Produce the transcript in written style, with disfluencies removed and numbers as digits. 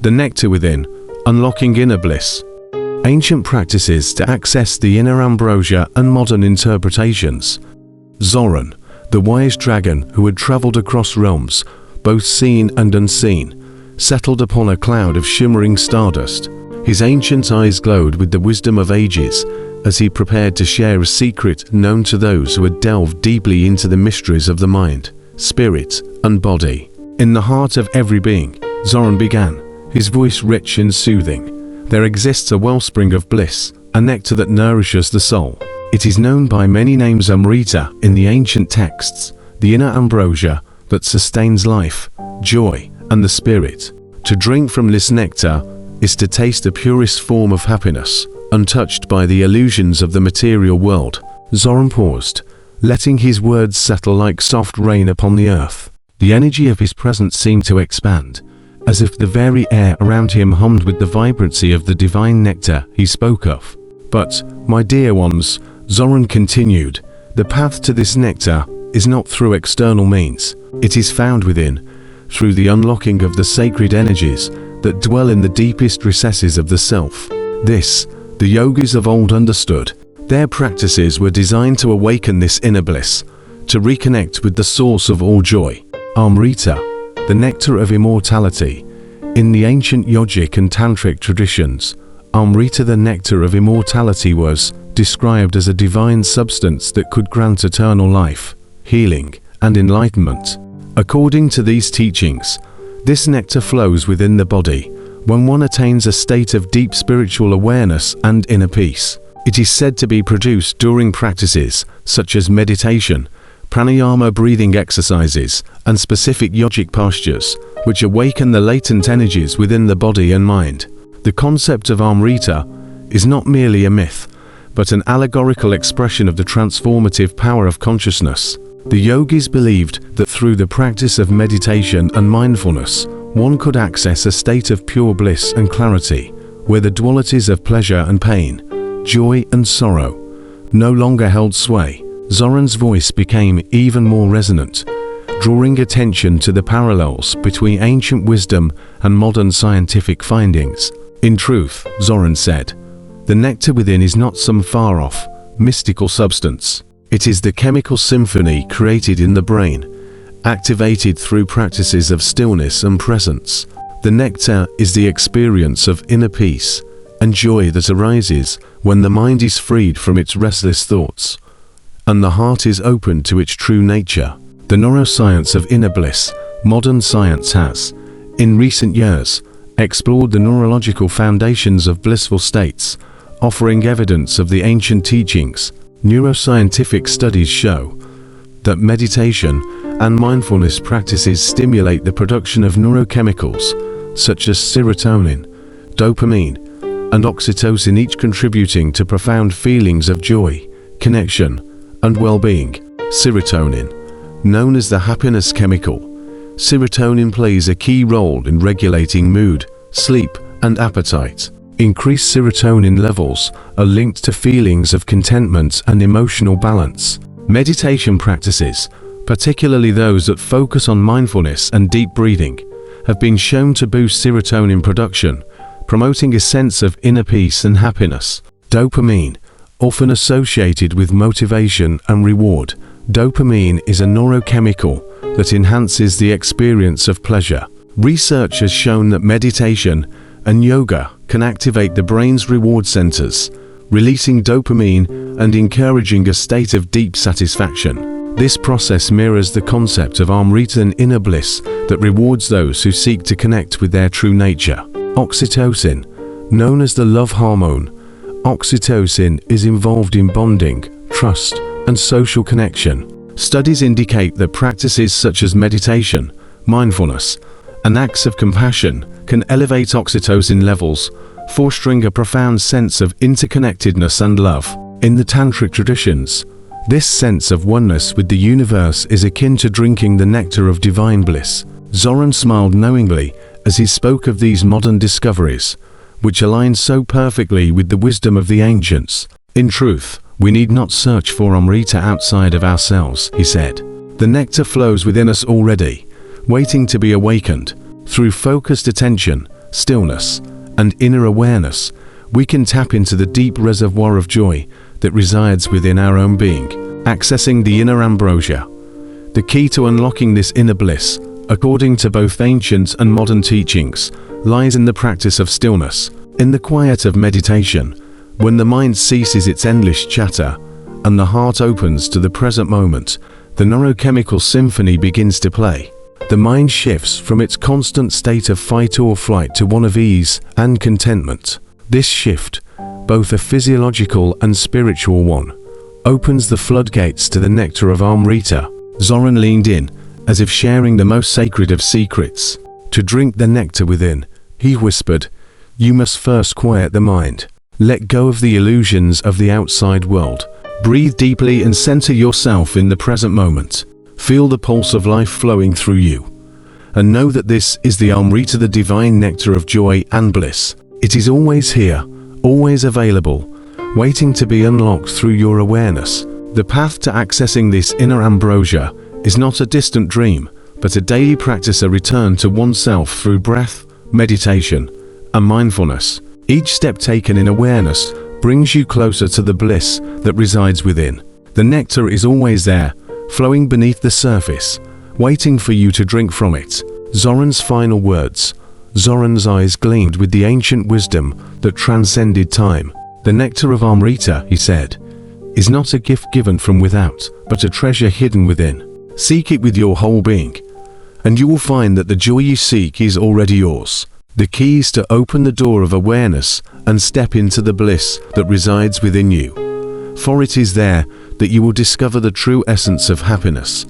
The Nectar Within, Unlocking Inner Bliss. Ancient practices to access the inner ambrosia and modern interpretations. Zoran, the wise dragon who had traveled across realms, both seen and unseen, settled upon a cloud of shimmering stardust. His ancient eyes glowed with the wisdom of ages as he prepared to share a secret known to those who had delved deeply into the mysteries of the mind, spirit, and body. In the heart of every being, Zoran began, his voice rich and soothing. There exists a wellspring of bliss, a nectar that nourishes the soul. It is known by many names: Amrita in the ancient texts, the inner ambrosia that sustains life, joy, and the spirit. To drink from this nectar is to taste the purest form of happiness, untouched by the illusions of the material world. Zoran paused, letting his words settle like soft rain upon the earth. The energy of his presence seemed to expand, as if the very air around him hummed with the vibrancy of the divine nectar he spoke of. But, my dear ones, Zoran continued, the path to this nectar is not through external means. It is found within, through the unlocking of the sacred energies that dwell in the deepest recesses of the self. This, the yogis of old understood. Their practices were designed to awaken this inner bliss, to reconnect with the source of all joy. Amrita, the nectar of immortality. In the ancient yogic and tantric traditions, Amrita, the nectar of immortality, was described as a divine substance that could grant eternal life, healing, and enlightenment. According to these teachings, this nectar flows within the body when one attains a state of deep spiritual awareness and inner peace. It is said to be produced during practices such as meditation, pranayama breathing exercises, and specific yogic postures, which awaken the latent energies within the body and mind. The concept of Amrita is not merely a myth, but an allegorical expression of the transformative power of consciousness. The yogis believed that through the practice of meditation and mindfulness, one could access a state of pure bliss and clarity, where the dualities of pleasure and pain, joy and sorrow, no longer held sway. Zoran's voice became even more resonant, drawing attention to the parallels between ancient wisdom and modern scientific findings. In truth, Zoran said, the nectar within is not some far-off, mystical substance. It is the chemical symphony created in the brain, activated through practices of stillness and presence. The nectar is the experience of inner peace and joy that arises when the mind is freed from its restless thoughts, and the heart is open to its true nature. The neuroscience of inner bliss. Modern science has, in recent years, explored the neurological foundations of blissful states, offering evidence of the ancient teachings. Neuroscientific studies show that meditation and mindfulness practices stimulate the production of neurochemicals such as serotonin, dopamine, and oxytocin, each contributing to profound feelings of joy, connection, and well-being. Serotonin, known as the happiness chemical. Serotonin plays a key role in regulating mood, sleep, and appetite. Increased serotonin levels are linked to feelings of contentment and emotional balance. Meditation practices, particularly those that focus on mindfulness and deep breathing, have been shown to boost serotonin production, promoting a sense of inner peace and happiness. Dopamine, often associated with motivation and reward. Dopamine is a neurochemical that enhances the experience of pleasure. Research has shown that meditation and yoga can activate the brain's reward centers, releasing dopamine and encouraging a state of deep satisfaction. This process mirrors the concept of Amrita, an inner bliss that rewards those who seek to connect with their true nature. Oxytocin, known as the love hormone. Oxytocin is involved in bonding, trust, and social connection. Studies indicate that practices such as meditation, mindfulness, and acts of compassion can elevate oxytocin levels, fostering a profound sense of interconnectedness and love. In the tantric traditions, this sense of oneness with the universe is akin to drinking the nectar of divine bliss. Zoran smiled knowingly as he spoke of these modern discoveries, which align so perfectly with the wisdom of the ancients. In truth, we need not search for Amrita outside of ourselves, he said. The nectar flows within us already, waiting to be awakened. Through focused attention stillness, and inner awareness, we can tap into the deep reservoir of joy that resides within our own being, accessing the inner ambrosia. The key to unlocking this inner bliss, according to both ancient and modern teachings, lies in the practice of stillness, in the quiet of meditation, when the mind ceases its endless chatter and the heart opens to the present moment. The neurochemical symphony begins to play. The mind shifts from its constant state of fight or flight to one of ease and contentment. This shift, both a physiological and spiritual one, opens the floodgates to the nectar of Amrita. Zoran leaned in, as if sharing the most sacred of secrets. To drink the nectar within, he whispered, you must first quiet the mind. Let go of the illusions of the outside world. Breathe deeply and center yourself in the present moment. Feel the pulse of life flowing through you. And know that this is the Amrita, the divine nectar of joy and bliss. It is always here, always available, waiting to be unlocked through your awareness. The path to accessing this inner ambrosia is not a distant dream, but a daily practice, a return to oneself through breath, meditation, and mindfulness. Each step taken in awareness brings you closer to the bliss that resides within. The nectar is always there, flowing beneath the surface, waiting for you to drink from it. Zoran's final words. Zoran's eyes gleamed with the ancient wisdom that transcended time. The nectar of Amrita, he said, is not a gift given from without, but a treasure hidden within. Seek it with your whole being, and you will find that the joy you seek is already yours. The key is to open the door of awareness and step into the bliss that resides within you. For it is there that you will discover the true essence of happiness.